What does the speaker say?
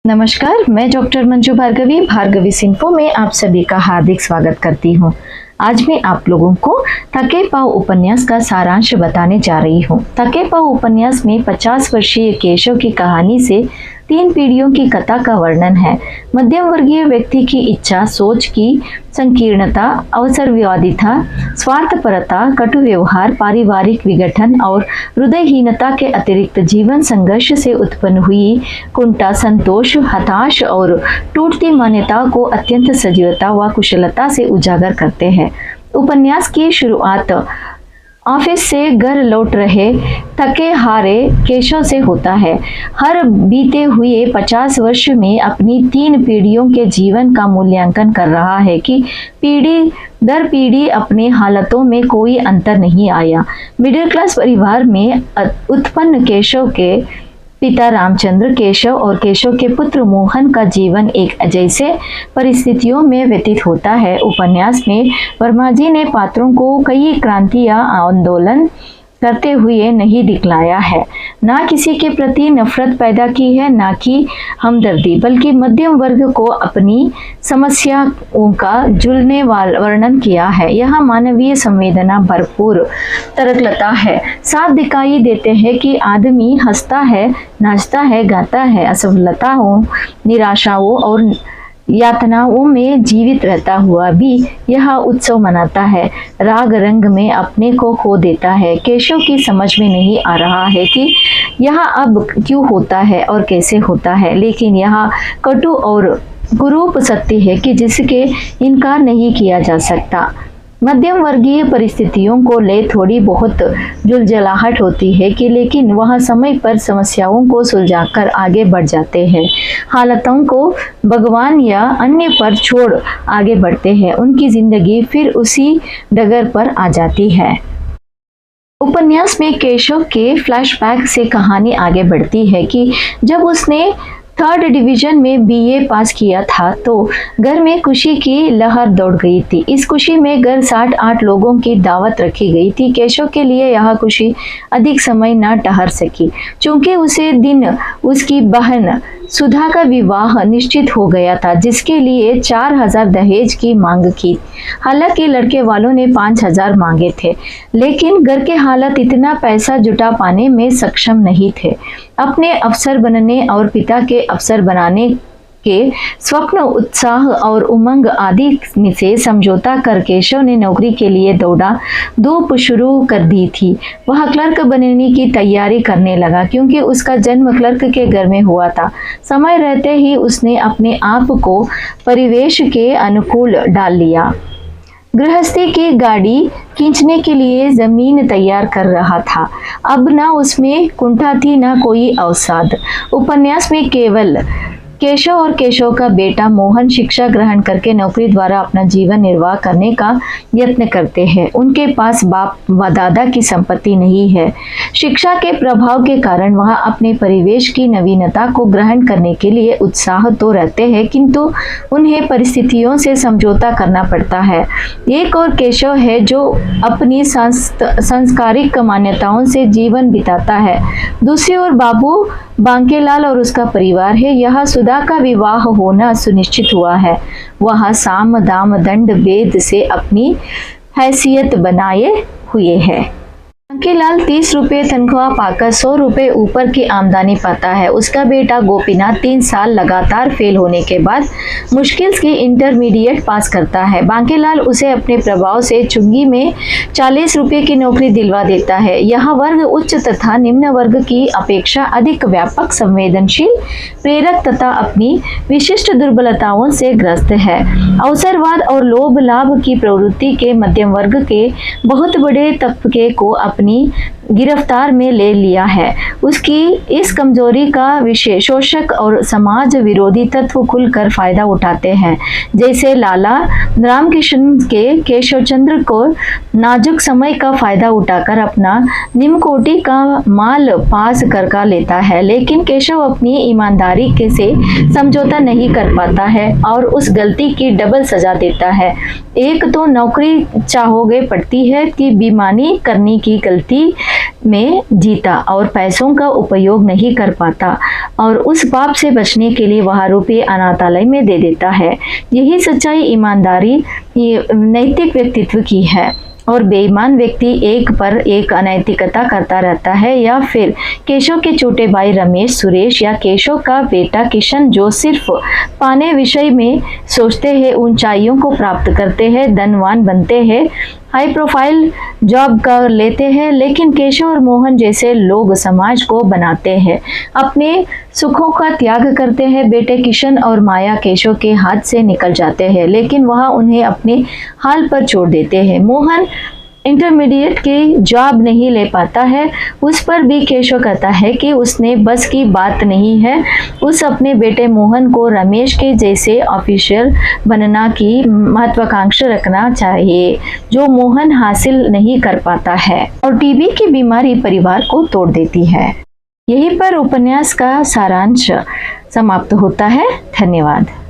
नमस्कार, मैं डॉक्टर मंजू भार्गवी भार्गवी सिंफो में आप सभी का हार्दिक स्वागत करती हूँ। आज मैं आप लोगों को थके पाँव उपन्यास का सारांश बताने जा रही हूँ। थके पाँव उपन्यास में 50 वर्षीय केशव की कहानी से 3 पीढ़ियों की कथा का वर्णन है। मध्यम वर्गीय व्यक्ति की इच्छा, सोच की संकीर्णता, अवसरवादिता, स्वार्थपरता, कटु व्यवहार, पारिवारिक विघटन और हृदयहीनता के अतिरिक्त जीवन संघर्ष से उत्पन्न हुई कुंठा, संतोष, हताश और टूटती मान्यताओं को अत्यंत सजीवता व कुशलता से उजागर करते हैं। उपन्यास की शुरुआत ऑफिस से घर लौट रहे थके हारे केशव से होता है। हर बीते हुए 50 वर्ष में अपनी 3 पीढ़ियों के जीवन का मूल्यांकन कर रहा है कि पीढ़ी दर पीढ़ी अपने हालतों में कोई अंतर नहीं आया। मिडिल क्लास परिवार में उत्पन्न केशव के पिता रामचंद्र, केशव और केशव के पुत्र मोहन का जीवन एक जैसे परिस्थितियों में व्यतीत होता है। उपन्यास में वर्मा जी ने पात्रों को कई क्रांति या आंदोलन करते हुए नहीं दिखलाया है, ना किसी के प्रति नफरत पैदा की है, ना कि हमदर्दी, बल्कि मध्यम वर्ग को अपनी समस्याओं का जुलने वाला वर्णन किया है। यह मानवीय संवेदना भरपूर तरलता है। साफ दिखाई देते हैं कि आदमी हंसता है, नाचता है, गाता है, असफलताओं, निराशाओं और यातनाओं में जीवित रहता हुआ भी यह उत्सव मनाता है। राग रंग में अपने को खो देता है। केशव की समझ में नहीं आ रहा है कि यह अब क्यों होता है और कैसे होता है, लेकिन यह कटु और कुरूप सत्य है कि जिसके इनकार नहीं किया जा सकता। मध्यम वर्गीय परिस्थितियों को ले थोड़ी बहुत जुलझलाहट होती है कि लेकिन वह समय पर समस्याओं को सुलझाकर आगे बढ़ जाते हैं। हालातों को भगवान या अन्य पर छोड़ आगे बढ़ते हैं। उनकी जिंदगी फिर उसी डगर पर आ जाती है। उपन्यास में केशव के फ्लैशबैक से कहानी आगे बढ़ती है कि जब उसने 3rd डिवीजन में बीए पास किया था तो घर में खुशी की लहर दौड़ गई थी। इस खुशी में घर 60-8 लोगों की दावत रखी गई थी। केशव के लिए यह खुशी अधिक समय न ठहर सकी, क्योंकि उसे दिन उसकी बहन सुधा का विवाह निश्चित हो गया था, जिसके लिए 4000 दहेज की मांग की। हालांकि लड़के वालों ने 5000 मांगे थे, लेकिन घर के हालात इतना पैसा जुटा पाने में सक्षम नहीं थे। अपने अफसर बनने और पिता के अफसर बनाने के स्वप्न, उत्साह और उमंग आदि से समझौता कर केशव ने नौकरी के लिए धूप शुरू कर दी थी। वह क्लर्क बनने की तैयारी करने लगा, क्योंकि उसका जन्म क्लर्क के घर में हुआ था। समय रहते ही उसने अपने आप को परिवेश के अनुकूल डाल लिया। गृहस्थी की गाड़ी खींचने के लिए जमीन तैयार कर रहा था। अब ना उसमें कुंठा थी, ना कोई अवसाद। उपन्यास में केवल केशव और केशव का बेटा मोहन शिक्षा ग्रहण करके नौकरी द्वारा अपना जीवन निर्वाह करने का यत्न करते हैं। उनके पास बाप व दादा की संपत्ति नहीं है। शिक्षा के प्रभाव के कारण वह अपने परिवेश की नवीनता को ग्रहण करने के लिए उत्साह तो रहते हैं, किंतु उन्हें परिस्थितियों से समझौता करना पड़ता है। एक और केशव है जो अपनी सांस्कारिक मान्यताओं से जीवन बिताता है। दूसरी ओर बाबू बांकेलाल और उसका परिवार है। यह सुधा का विवाह होना सुनिश्चित हुआ है। वह साम दाम दंड भेद से अपनी हैसियत बनाए हुए है। बांकेलाल 30 रुपये तनख्वाह पाकर 100 रुपये ऊपर की आमदनी पाता है। उसका बेटा गोपीनाथ 3 साल लगातार फेल होने के बाद मुश्किल से इंटरमीडिएट पास करता है। बांकेलाल उसे अपने प्रभाव से चुंगी में 40 रुपये की नौकरी दिलवा देता है। यह वर्ग उच्च तथा निम्न वर्ग की अपेक्षा अधिक व्यापक, संवेदनशील, प्रेरक तथा अपनी विशिष्ट दुर्बलताओं से ग्रस्त है। अवसरवाद और लोभ लाभ की प्रवृत्ति के मध्यम वर्ग के बहुत बड़े तबके को अपनी गिरफ्तार में ले लिया है। उसकी इस कमजोरी का विशेष शोषक और समाज विरोधी तत्व खुलकर फायदा उठाते हैं। जैसे लाला रामकिशन के केशवचंद्र को नाजुक समय का फायदा उठाकर अपना निमकोटी का माल पास कर लेता है, लेकिन केशव अपनी ईमानदारी के से समझौता नहीं कर पाता है और उस गलती की डबल सजा देता है। एक तो नौकरी चाहोगे पड़ती है कि बेईमानी करने की गलती में जीता और पैसों का उपयोग नहीं कर पाता और उस पाप से बचने के लिए वह रुपये अनाथालय में दे देता है। यही सच्चाई ईमानदारी नैतिक व्यक्तित्व की है। और बेईमान व्यक्ति एक पर एक अनैतिकता करता रहता है। या फिर केशव के छोटे भाई रमेश, सुरेश या केशव का बेटा किशन जो सिर्फ पाने विषय में सोचते हैं, ऊंचाइयों को प्राप्त करते हैं, धनवान बनते हैं, हाई प्रोफाइल जॉब कर लेते हैं, लेकिन केशव और मोहन जैसे लोग समाज को बनाते हैं, अपने सुखों का त्याग करते हैं। बेटे किशन और माया केशव के हाथ से निकल जाते हैं, लेकिन वह उन्हें अपने हाल पर छोड़ देते हैं। मोहन इंटरमीडिएट की जॉब नहीं ले पाता है, उस पर भी केशव कहता है कि उसने बस की बात नहीं है। उस अपने बेटे मोहन को रमेश के जैसे ऑफिसर बनना की महत्वाकांक्षा रखना चाहिए, जो मोहन हासिल नहीं कर पाता है। और टीबी की बीमारी परिवार को तोड़ देती है। यहीं पर उपन्यास का सारांश समाप्त होता है। धन्यवाद।